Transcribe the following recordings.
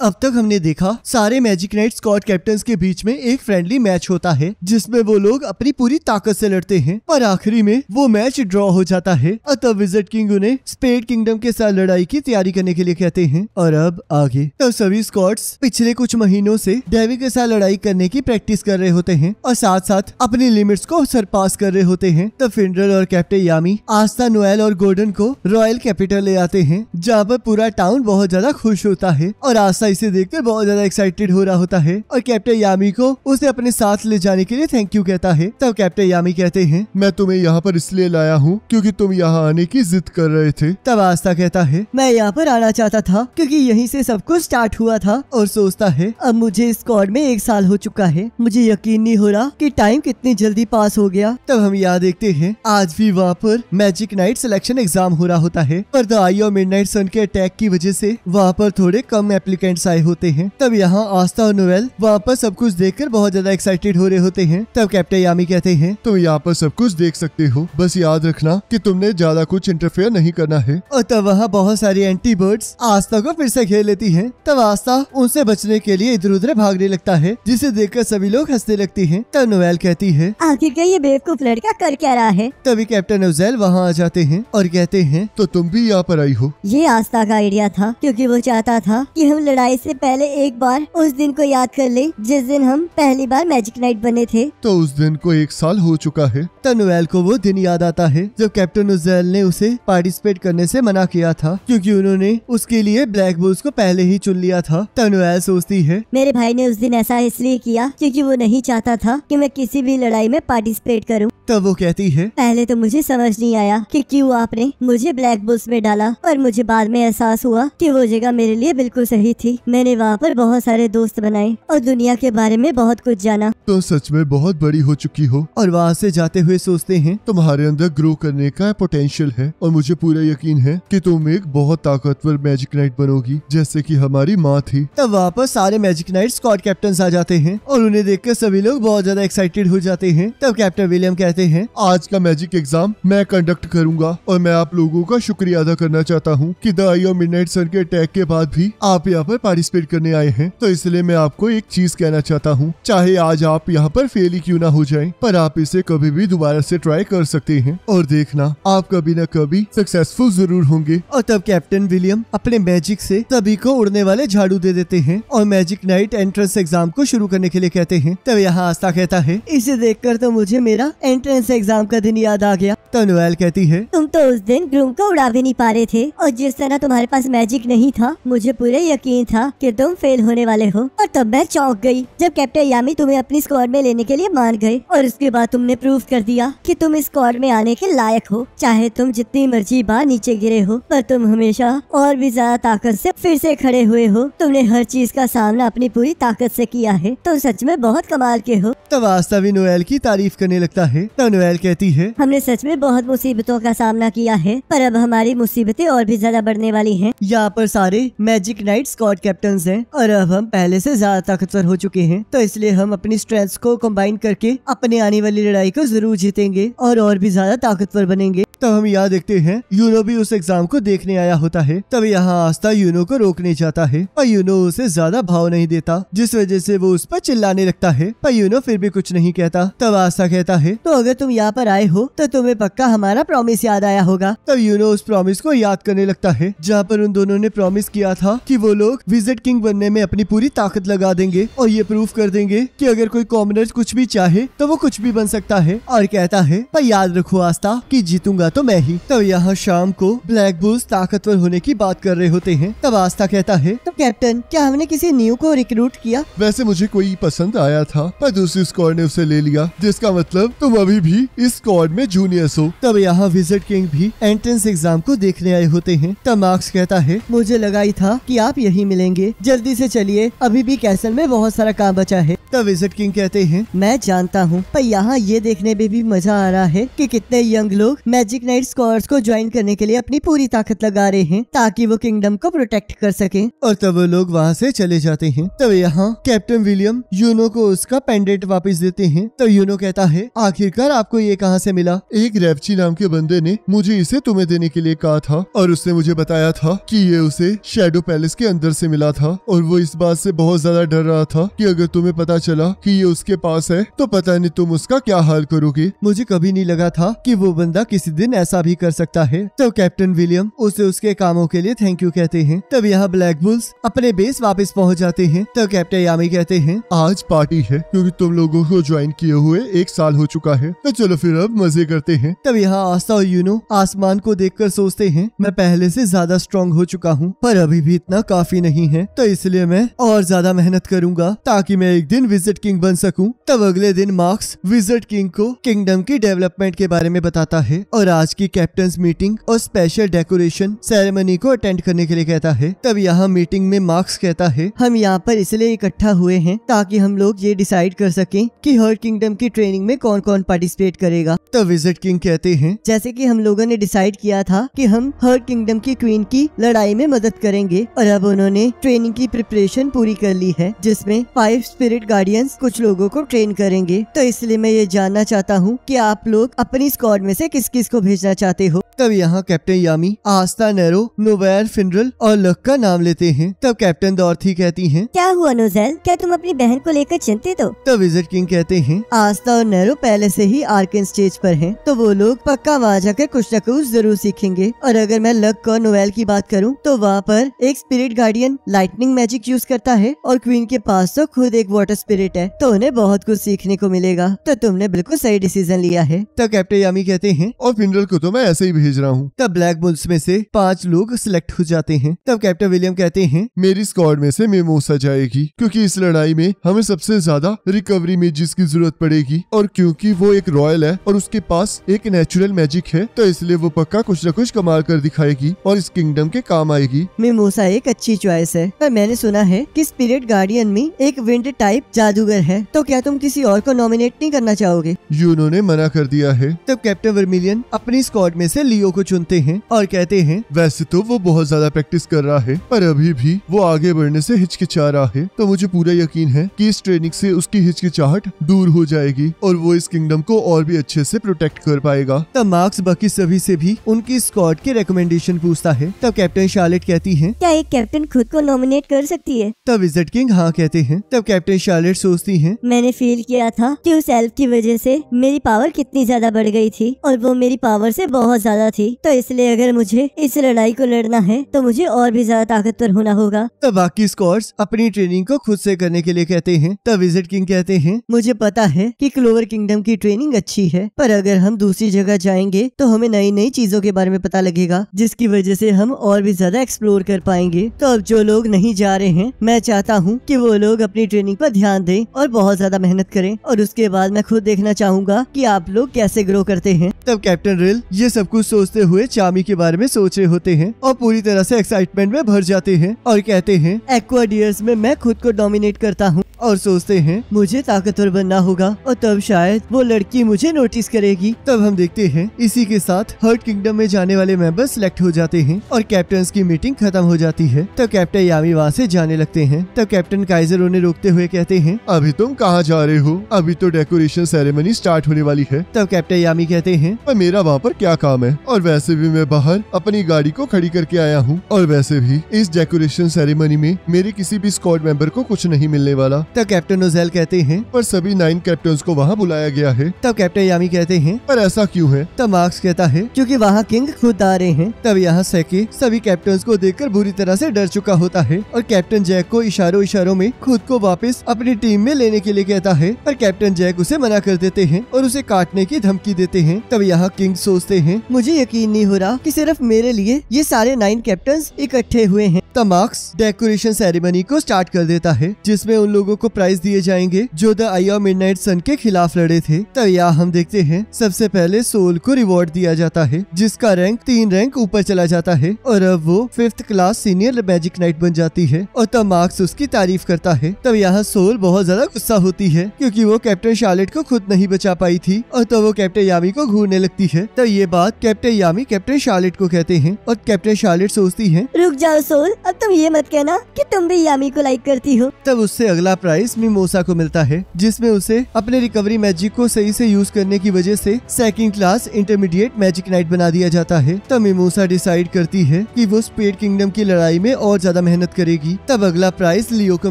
अब तक हमने देखा सारे मैजिक नाइट स्क्वाड कैप्टन्स के बीच में एक फ्रेंडली मैच होता है जिसमें वो लोग अपनी पूरी ताकत से लड़ते हैं और आखिरी में वो मैच ड्रॉ हो जाता है। तब विज़र्ड किंग उन्हें स्पेड किंगडम के साथ लड़ाई की तैयारी करने के लिए कहते हैं। और अब आगे तब सभी स्क्वाड्स पिछले कुछ महीनों से डेवी के साथ लड़ाई करने की प्रैक्टिस कर रहे होते हैं और साथ साथ अपनी लिमिट्स को सरपास कर रहे होते हैं। तब फिंडरल और कैप्टन यामी आस्था, नोएल और गोल्डन को रॉयल कैपिटल ले आते हैं जहाँ पर पूरा टाउन बहुत ज्यादा खुश होता है और आस्था इसे देखकर बहुत ज्यादा एक्साइटेड हो रहा होता है और कैप्टन यामी को उसे अपने साथ ले जाने के लिए थैंक यू कहता है। तब कैप्टन यामी कहते हैं, मैं तुम्हें यहाँ पर इसलिए लाया हूँ क्योंकि तुम यहाँ आने की जिद कर रहे थे। तब आस्था कहता है, मैं यहाँ पर आना चाहता था क्योंकि यहीं से सब कुछ स्टार्ट हुआ था और सोचता है अब मुझे इस स्क्वाड में 1 साल हो चुका है। मुझे यकीन नहीं हो रहा कि टाइम कितनी जल्दी पास हो गया। तब हम यहाँ देखते हैं आज भी वहाँ पर मैजिक नाइट सिलेक्शन एग्जाम हो रहा होता है पर द आई और मिडनाइट सन के अटैक की वजह से वहाँ पर थोड़े कम एप्लीकेंट्स आए होते हैं। तब यहाँ आस्था और नोएल वहाँ पर सब कुछ देखकर बहुत ज्यादा एक्साइटेड हो रहे होते हैं। तब कैप्टन यामी कहते हैं, तुम यहाँ पर सब कुछ देख सकते हो, बस याद रखना कि तुमने ज्यादा कुछ इंटरफेयर नहीं करना है। और तब वहाँ बहुत सारी एंटी बर्ड्स आस्था को फिर से घेर लेती हैं। तब आस्था उनसे बचने के लिए इधर उधर भागने लगता है जिसे देखकर सभी लोग हंसने लगती हैं। तब नोएल कहती है, आखिरकार ये बेवकूफ लड़का कर क्या रहा है। तभी कैप्टन उजैल वहाँ आ जाते हैं और कहते हैं, तो तुम भी यहाँ पर आई हो। ये आस्था का आइडिया था क्योंकि वो चाहता था कि हम लड़ाई से पहले एक बार उस दिन को याद कर ले जिस दिन हम पहली बार मैजिक नाइट बने थे। तो उस दिन को 1 साल हो चुका है। तब नोएल को वो दिन याद आता है जब कैप्टन उजैल ने उसे पार्टिसिपेट करने से मना किया था क्योंकि उन्होंने उसके लिए ब्लैक बुल्स को पहले ही चुन लिया था। तब नोएल सोचती है, मेरे भाई ने उस दिन ऐसा इसलिए किया क्योंकि वो नहीं चाहता था कि मैं किसी भी लड़ाई में पार्टिसिपेट करूं। तब वो कहती है, पहले तो मुझे समझ नहीं आया कि क्यों आपने मुझे ब्लैक बुल्स में डाला और मुझे बाद में एहसास हुआ कि वो जगह मेरे लिए बिल्कुल सही थी। मैंने वहाँ पर बहुत सारे दोस्त बनाए और दुनिया के बारे में बहुत कुछ जाना। तो सच में बहुत बड़ी हो चुकी हो। और वहाँ से जाते हुए सोचते हैं, तुम्हारे अंदर ग्रो करने का पोटेंशियल है और मुझे पूरा यकीन है कि तुम एक बहुत ताकतवर मैजिक नाइट बनोगी जैसे कि हमारी माँ थी। तब वहाँ पर सारे मैजिक नाइट स्क्वाड कैप्टन आ जाते हैं और उन्हें देखकर सभी लोग बहुत ज्यादा एक्साइटेड हो जाते हैं। तब कैप्टन विलियम कहते हैं, आज का मैजिक एग्जाम मैं कंडक्ट करूंगा और मैं आप लोगों का शुक्रिया अदा करना चाहता हूँ कि द आई और मिडनाइट सन के अटैक के बाद भी आप यहाँ पर पार्टिसिपेट करने आए हैं। तो इसलिए मैं आपको एक चीज कहना चाहता हूँ, चाहे आज आप यहाँ पर फेल ही क्यों ना हो जाएं, पर आप इसे कभी भी दोबारा से ट्राई कर सकते हैं और देखना आप कभी न कभी सक्सेसफुल जरूर होंगे। और तब कैप्टन विलियम अपने मैजिक से सभी को उड़ने वाले झाड़ू दे देते हैं और मैजिक नाइट एंट्रेंस एग्जाम को शुरू करने के लिए कहते हैं। तब यहाँ आस्था कहता है, इसे देखकर तो मुझे मेरा एंट्रेंस एग्जाम का दिन याद आ गया। तब नोएल कहती है, तुम तो उस दिन ग्रूम को उड़ा भी नहीं पा रहे थे और जिस तरह तुम्हारे पास मैजिक नहीं था मुझे पूरे यकीन था कि तुम फेल होने वाले हो। और तब मैं चौंक गई जब कैप्टन यामी तुम्हें अपनी स्क्वाड में लेने के लिए मान गए और उसके बाद तुमने प्रूव कर दिया कि तुम इस स्क्वाड में आने के लायक हो। चाहे तुम जितनी मर्जी बार नीचे गिरे हो पर तुम हमेशा और भी ज्यादा ताकत से फिर से खड़े हुए हो। तुमने हर चीज का सामना अपनी पूरी ताकत से किया है। तुम सच में बहुत कमाल के हो। तब आस्था भी नोएल की तारीफ करने लगता है। तब नोएल कहती है, हमने सच में बहुत मुसीबतों का सामना किया है पर अब हमारी मुसीबतें और भी ज्यादा बढ़ने वाली हैं। यहाँ पर सारे मैजिक नाइट स्क्वाड कैप्टन्स हैं और अब हम पहले से ज्यादा ताकतवर हो चुके हैं तो इसलिए हम अपनी स्ट्रेंथ्स को कंबाइन करके अपने आने वाली लड़ाई को जरूर जीतेंगे और भी ज्यादा ताकतवर बनेंगे। तब हम यहाँ देखते हैं यूनो भी उस एग्जाम को देखने आया होता है। तब यहाँ आस्था यूनो को रोकने जाता है पर यूनो उसे ज्यादा भाव नहीं देता जिस वजह से वो उस पर चिल्लाने लगता है पर यूनो फिर भी कुछ नहीं कहता। तब आस्था कहता है, तो अगर तुम यहाँ पर आए हो तो तुम्हें पक्का हमारा प्रॉमिस याद आया होगा। तब यूनो उस प्रॉमिस को याद करने लगता है जहाँ पर उन दोनों ने प्रॉमिस किया था कि वो लोग विज़र्ड किंग बनने में अपनी पूरी ताकत लगा देंगे और ये प्रूफ कर देंगे कि अगर कोई कॉमनर कुछ भी चाहे तो वो कुछ भी बन सकता है। और कहता है, पर याद रखो आस्था कि जीतूंगा तो मैं ही। तब यहाँ शाम को ब्लैक बुल्स ताकतवर होने की बात कर रहे होते हैं। तब आस्था कहता है, तो कैप्टन क्या हमने किसी न्यू को रिक्रूट किया? वैसे मुझे कोई पसंद आया था पर दूसरी स्क्वाड ने उसे ले लिया जिसका मतलब तुम अभी भी इस स्क्वाड में जूनियर्स हो। तब यहाँ विज़र्ड किंग भी एंट्रेंस एग्जाम को देखने आए होते हैं। तब मार्क्स कहता है, मुझे लगा ही था कि आप यही मिलेंगे, जल्दी से चलिए अभी भी कैसल में बहुत सारा काम बचा है। तब विज़र्ड किंग कहते हैं, मैं जानता हूँ पर यहाँ ये देखने में भी मजा आ रहा है कि कितने यंग लोग मैजिक नाइट स्क्वाड्स को ज्वाइन करने के लिए अपनी पूरी ताकत लगा रहे हैं ताकि वो किंगडम को प्रोटेक्ट कर सके। और तब वो लोग वहाँ से चले जाते हैं। तब यहाँ कैप्टन विलियम यूनो को उसका पेंडेंट वापस देते हैं। तो यूनो कहता है, आखिरकार आपको ये कहाँ से मिला? एक रेवची नाम के बंदे ने मुझे इसे तुम्हें देने के लिए कहा था और उसने मुझे बताया था कि ये उसे शैडो पैलेस के अंदर से मिला था और वो इस बात से बहुत ज्यादा डर रहा था कि अगर तुम्हें पता चला कि ये उसके पास है तो पता नहीं तुम उसका क्या हाल करोगे। मुझे कभी नहीं लगा था कि वो बंदा किसी दिन ऐसा भी कर सकता है। तो कैप्टन विलियम उसे उसके कामों के लिए थैंक यू कहते हैं। तब यहाँ ब्लैक बुल्स अपने बेस वापस पहुँच जाते हैं। तो कैप्टन यामी कहते हैं आज पार्टी है क्योंकि तुम लोगों को ज्वाइन किए हुए 1 साल हो चुका है, तो चलो फिर अब मजे करते हैं। तब यहाँ आस्था और यूनो आसमान को देखकर सोचते हैं मैं पहले से ज्यादा स्ट्रांग हो चुका हूँ, पर अभी भी इतना काफी नहीं है, तो इसलिए मैं और ज्यादा मेहनत करूंगा ताकि मैं एक दिन विजिट किंग बन सकूं। तब अगले दिन मार्क्स विजिट किंग को किंगडम की डेवलपमेंट के बारे में बताता है और आज की कैप्टन्स मीटिंग और स्पेशल डेकोरेशन सेरेमनी को अटेंड करने के लिए कहता है। तब यहाँ मीटिंग में मार्क्स कहता है हम यहाँ पर इसलिए इकट्ठा हुए हैं ताकि हम लोग ये डिसाइड कर सकें कि हर किंगडम की ट्रेनिंग में कौन कौन पार्टिसिपेट करेगा। तब विजिट किंग कहते हैं जैसे कि हम लोगों ने डिसाइड किया था कि हम हर किंगडम की क्वीन की लड़ाई में मदद करेंगे और अब उन्होंने ट्रेनिंग की प्रिपरेशन पूरी कर ली है जिसमें 5 स्पिरिट गार्डियंस कुछ लोगों को ट्रेन करेंगे। तो इसलिए मैं ये जानना चाहता हूँ कि आप लोग अपनी स्क्वाड में से किस किस को भेजना चाहते हो। तब यहाँ कैप्टन यामी आस्था, नेरो, नोवेल, फिनरल और लक का नाम लेते हैं। तब कैप्टन डॉर्थी कहती हैं क्या हुआ नोजेल, क्या तुम अपनी बहन को लेकर चिंतित हो? तब विजिट किंग कहते हैं आस्था और नेरो पहले से ही आर्कन स्टेज पर हैं, तो वो लोग पक्का वहाँ जाकर कुछ न कुछ जरूर सीखेंगे। और अगर मैं लक और नोवेल की बात करूँ तो वहाँ पर एक spirit guardian lightning magic use करता है और क्वीन के पास तो खुद एक वाटर स्पिरिट है, तो उन्हें बहुत कुछ सीखने को मिलेगा। तो तुमने बिल्कुल सही डिसीजन लिया है। तब कैप्टन यामी कहते हैं और फिनरल को तो मैं ऐसे ही भेज रहा हूँ। तब ब्लैक बुल्स में से 5 लोग सिलेक्ट हो जाते हैं। तब कैप्टन विलियम कहते हैं मेरी स्क्वाड में से मिमोसा जाएगी क्योंकि इस लड़ाई में हमें सबसे ज्यादा रिकवरी मेजिस की जरूरत पड़ेगी और क्योंकि वो एक रॉयल है और उसके पास एक नेचुरल मैजिक है, तो इसलिए वो पक्का कुछ न कुछ कमाल कर दिखाएगी और इस किंगडम के काम आएगी। मिमोसा एक अच्छी चॉइस है, पर मैंने सुना है कि स्पिरिट गार्डियन में एक विंड टाइप जादूगर है, तो क्या तुम किसी और को नॉमिनेट नहीं करना चाहोगे? यूनो ने मना कर दिया है। तब कैप्टन वर्मिलियन अपनी स्क्वाड में से लियो को चुनते हैं और कहते हैं वैसे तो वो बहुत ज्यादा प्रैक्टिस कर रहा है पर अभी भी वो आगे बढ़ने से हिचकिचा रहा है, तो मुझे पूरा यकीन है कि इस ट्रेनिंग से उसकी हिचकिचाहट दूर हो जाएगी और वो इस किंगडम को और भी अच्छे से प्रोटेक्ट कर पाएगा। तब मार्क्स बाकी सभी से भी उनकी स्क्वाड के रिकमेंडेशन पूछता है। तब कैप्टन शार्लेट कहती है क्या एक कैप्टन खुद को नॉमिनेट कर सकती है? तब विजिट किंग हाँ कहते हैं। तब कैप्टन शार्लेट सोचती है मैंने फील किया था कि उस एल्फ की वजह से मेरी पावर कितनी ज्यादा बढ़ गई थी और वो मेरी पावर से बहुत ज्यादा थी, तो इसलिए अगर मुझे इस लड़ाई को लड़ना है तो मुझे और भी ज्यादा ताकतवर होना होगा। तब बाकी स्क्वाड्स अपनी ट्रेनिंग को खुद से करने के लिए कहते हैं। तब विजिट किंग कहते हैं मुझे पता है कि क्लोवर किंगडम की ट्रेनिंग अच्छी है, पर अगर हम दूसरी जगह जाएंगे तो हमें नई नई चीजों के बारे में पता लगेगा जिसकी वजह से हम और भी ज्यादा एक्सप्लोर कर पाएंगे। तो अब जो लोग नहीं जा रहे हैं मैं चाहता हूँ कि वो लोग अपनी ट्रेनिंग पर ध्यान दें और बहुत ज्यादा मेहनत करें और उसके बाद मैं खुद देखना चाहूंगा कि आप लोग कैसे ग्रो करते हैं। तब कैप्टन रिल ये सब कुछ सोचते हुए चामी के बारे में सोच रहे होते हैं और पूरी तरह से एक्साइटमेंट में भर जाते हैं और कहते हैं एक्वा डियर्स में मैं खुद को डोमिनेट करता हूँ और सोचते हैं मुझे ताकतवर बनना होगा और तब शायद वो लड़की मुझे नोटिस करेगी। तब हम देखते हैं इसी के साथ हर्ट किंगडम में जाने वाले मेंबर सिलेक्ट हो जाते हैं और कैप्टन की मीटिंग खत्म हो जाती है। तब कैप्टन यामी वहाँ से जाने लगते हैं। तब कैप्टन काइजर उन्हें रोकते हुए कहते हैं अभी तुम कहाँ जा रहे हो? अभी तो डेकोरेशन सेरेमनी स्टार्ट होने वाली है। तब कैप्टन यामी कहते हैं पर मेरा वहाँ पर क्या काम है, और वैसे भी मैं बाहर अपनी गाड़ी को खड़ी करके आया हूँ और वैसे भी इस डेकोरेशन सेरेमनी में मेरे किसी भी स्क्वाड मेंबर को कुछ नहीं मिलने वाला। तब कैप्टन नोजेल कहते हैं पर सभी 9 कैप्टन्स को वहाँ बुलाया गया है। तब कैप्टन यामी कहते हैं पर ऐसा क्यों है? तब मार्क्स कहता है क्योंकि वहाँ किंग खुद आ रहे हैं। तब यहाँ सेके सभी कैप्टन्स को देखकर बुरी तरह से डर चुका होता है और कैप्टन जैक को इशारों में खुद को वापस अपनी टीम में लेने के लिए कहता है, पर कैप्टन जैक उसे मना कर देते हैं और उसे काटने की धमकी देते हैं। तब यहाँ किंग सोचते हैं मुझे यकीन नहीं हो रहा कि सिर्फ मेरे लिए ये सारे 9 कैप्टन्स इकट्ठे हुए हैं। तब मार्क्स डेकोरेशन सेरेमनी को स्टार्ट कर देता है जिसमें उन लोगों को प्राइज दिए जाएंगे जो द आई ऑफ मिडनाइट सन के खिलाफ लड़े थे। तब यहाँ हम देखते हैं सबसे पहले सोल को रिवॉर्ड दिया जाता है जिसका रैंक 3 रैंक ऊपर चला जाता है और अब वो 5th class senior magic night बन जाती है और तब मार्क्स उसकी तारीफ करता है। तब यहाँ सोल बहुत ज्यादा गुस्सा होती है क्योंकि वो कैप्टन शार्लेट को खुद नहीं बचा पाई थी और तब वो कैप्टन यामी को घूरने लगती है। तब ये बात कैप्टन यामी कैप्टन शार्लेट को कहते हैं और कैप्टन शार्लेट सोचती है रुक जाओ सोल, अब तुम ये मत कहना कि तुम भी यामी को लाइक करती हो। तब उससे अगला प्राइज मिमोसा को मिलता है, जिसमें उसे अपने रिकवरी मैजिक को सही से यूज करने की वजह से second class intermediate magic night बना दिया जाता है। तब मिमोसा डिसाइड करती है कि वो स्पेड किंगडम की लड़ाई में और ज्यादा मेहनत करेगी। तब अगला प्राइज लियो को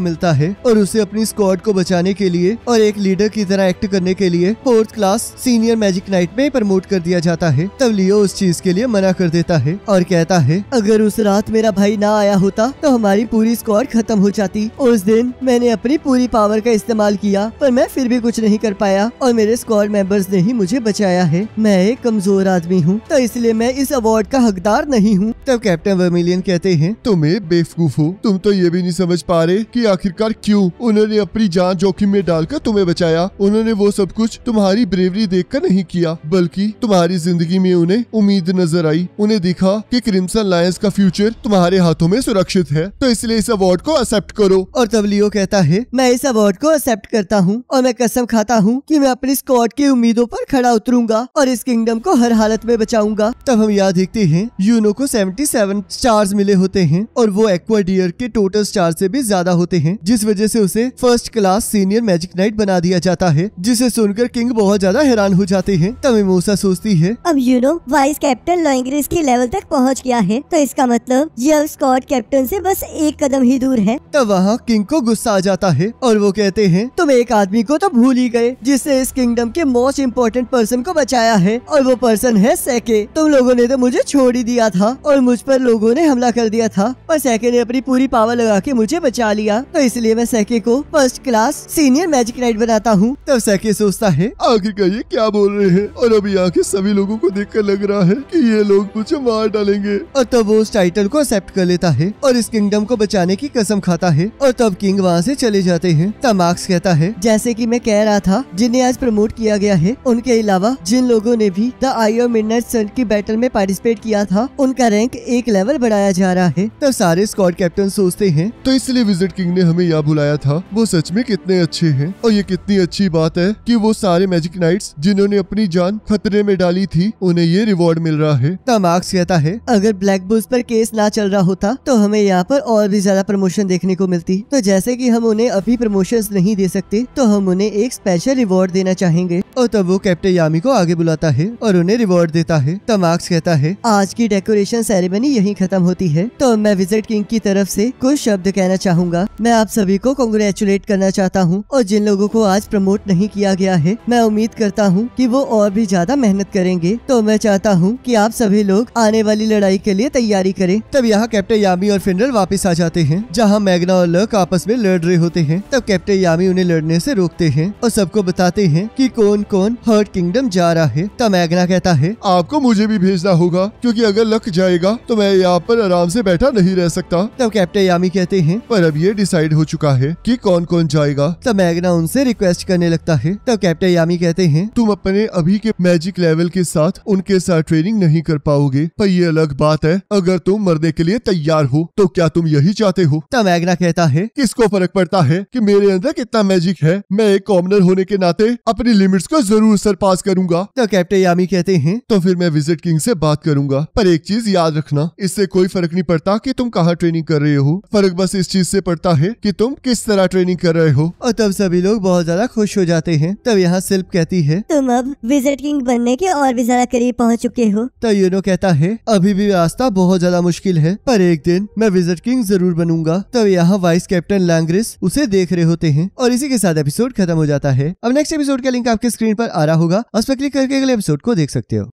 मिलता है और उसे अपनी स्क्वाड को बचाने के लिए और एक लीडर की तरह एक्ट करने के लिए 4th class senior magic night में प्रमोट कर दिया जाता है। तब लियो उस चीज के लिए मना कर देता है और कहता है, अगर उस रात मेरा भाई ना आया होता तो हमारी पूरी स्क्वाड खत्म हो जाती। उस दिन मैंने अपनी पूरी पावर का इस्तेमाल किया, पर मैं फिर भी कुछ नहीं कर पाया और मेरे स्क्वाड मेंबर्स ने ही मुझे बचाया है। मैं एक कमजोर आदमी हूँ, तो इसलिए मैं इस अवार्ड का हकदार नहीं हूँ। तब कैप्टन वर्मिलियन कहते हैं, तुम्हें बेवकूफ हो, तुम तो ये भी नहीं समझ पा रहे कि आखिरकार क्यों उन्होंने अपनी जान जोखिम में डालकर तुम्हें बचाया। उन्होंने वो सब कुछ तुम्हारी ब्रेवरी देखकर नहीं किया, बल्कि तुम्हारी जिंदगी में उन्हें उम्मीद नजर आई। उन्हें दिखा कि क्रिम्सन लायंस का फ्यूचर तुम्हारे हाथों में सुरक्षित है, तो इसलिए इस अवार्ड को एक्सेप्ट करो। और तब लियो कहता है, मैं इस अवार्ड को एक्सेप्ट करता हूँ और मैं कसम खाता हूँ कि मैं अपनी स्क्वाड की उम्मीदों पर खड़ा उतरूंगा और इस किंगडम को हर हालत में बचाऊंगा। तब हम यहाँ देखते हैं यूनो को 77 स्टार्स मिले होते हैं और वो एक्वाडियर के टोटल स्टार से भी ज्यादा होते हैं, जिस वजह से उसे 1st class senior magic night बना दिया जाता है, जिसे सुनकर किंग बहुत ज्यादा हैरान हो जाते हैं। तब मिमोसा सोचती है, अब यूनो वाइस कैप्टन लॉन्ग्रिस की लेवल तक पहुंच गया है, तो इसका मतलब ये अब स्क्वाड कैप्टन से बस एक कदम ही दूर है। तब वहाँ किंग को गुस्सा आ जाता है और वो कहते हैं, तुम एक आदमी को तो भूल ही गए जिससे इस किंगडम के मोस्ट इम्पोर्टेंट पर्सन को बचाया है, और वो पर्सन है सैके। तुम लोगों ने तो मुझे छोड़ ही दिया था और मुझ पर लोगों ने हमला कर दिया था, पर सैके ने अपनी पूरी पावर लगा के मुझे बचा लिया, तो इसलिए मैं सैके को 1st class senior magic night बनाता हूँ। तब सैके सोचता है, आखिरकार ये क्या बोल रहे हैं, और अभी यहाँ के सभी लोगों को देखकर लग रहा है कि ये लोग मुझे मार डालेंगे। और तब वो उस टाइटल को एक्सेप्ट कर लेता है और इस किंगडम को बचाने की कसम खाता है, और तब किंग वहाँ से चले जाते हैं। तब मार्क्स कहता है, जैसे कि मैं कह रहा था, जिन्हें आज प्रमोट किया गया है उनके अलावा जिन लोगों ने भी द आई ऑफ मिडनाइट सन की बैटल में पार्टिसिपेट किया था, उनका रैंक एक लेवल बढ़ाया जा रहा है। तब सारे स्क्वाड कैप्टन सोचते हैं, तो इसलिए विजिट किंग ने हमें यहाँ बुलाया था। वो सच में कितने अच्छे हैं, और ये कितनी अच्छी बात है कि वो सारे मैजिक नाइट्स जिन्होंने अपनी जान खतरे में डाली थी, उन्हें ये रिवॉर्ड मिल रहा है। तब मार्क्स कहता है, अगर ब्लैक बुल्स पर केस ना चल रहा होता तो हमें यहाँ पर और भी ज्यादा प्रमोशन देखने को मिलती। तो जैसे कि हम उन्हें अभी प्रमोशंस नहीं दे सकते, तो हम उन्हें एक स्पेशल रिवॉर्ड देना चाहेंगे। और तब वो कैप्टन यामी को आगे बुलाता है और उन्हें रिवॉर्ड देता है। तब मार्क्स कहता है, आज की डेकोरेशन सेरेमनी यहीं खत्म होती है, तो मैं विजिट किंग की तरफ से कुछ शब्द कहना चाहूंगा। मैं आप सभी को कांग्रेचुलेट करना चाहता हूँ, और जिन लोगों को आज प्रमोट नहीं किया गया है, मैं उम्मीद करता हूँ कि वो और भी ज्यादा मेहनत करेंगे। तो मैं चाहता हूँ कि आप सभी लोग आने वाली लड़ाई के लिए तैयारी करें। तब यहाँ कैप्टन यामी और फिनरल वापस आ जाते हैं, जहाँ मैग्ना और लक आपस में लड़ रहे होते हैं। तब कैप्टन यामी उन्हें लड़ने से रोकते हैं और सबको बताते हैं कि कौन कौन हर्ट किंगडम जा रहा है। तब मैग्ना कहता है, आपको मुझे भी भेजना होगा, क्योंकि अगर लक जाएगा तो मैं यहाँ पर आराम से बैठा नहीं रह सकता। तब कैप्टन यामी कहते हैं, पर अब ये डिसाइड हो चुका है कि कौन कौन जाएगा। तब मैग्ना उनसे रिक्वेस्ट करने लगता है। तब कैप्टन यामी कहते हैं, तुम अपने अभी के मैजिक लेवल के साथ उनके साथ ट्रेनिंग नहीं कर पाओगे, पर ये अलग बात है। अगर तुम मरने के लिए तैयार हो तो क्या तुम यही चाहते हो? तब मैग्ना कहता है, किसको फर्क पड़ता है कि मेरे अंदर कितना मैजिक है, मैं एक कॉमनर होने के नाते अपनी लिमिट्स को जरूर सरपास करूंगा। तो कैप्टन यामी कहते हैं, तो फिर मैं विजिट किंग से बात करूंगा, पर एक चीज याद रखना, इससे कोई फर्क नहीं पड़ता कि तुम कहाँ ट्रेनिंग कर रहे हो, फर्क बस इस चीज से पड़ता है कि तुम किस तरह ट्रेनिंग कर रहे हो। और तब सभी लोग बहुत ज्यादा खुश हो जाते हैं। तब यहाँ सिल्प कहती है, तुम अब विजिट किंग बनने के और भी ज्यादा करीब पहुंच चुके हो। तो यूनो कहता है, अभी भी रास्ता बहुत ज्यादा मुश्किल है, पर एक दिन मैं विजिट किंग जरूर बनूंगा। तब यहाँ वाइस कैप्टन लैंग्रिस उसे देख रहे होते हैं, और इसी के साथ एपिसोड खत्म हो जाता है। अब नेक्स्ट एपिसोड का लिंक आपके स्क्रीन पर आ रहा होगा, उस पर क्लिक करके अगले एपिसोड को देख सकते हो।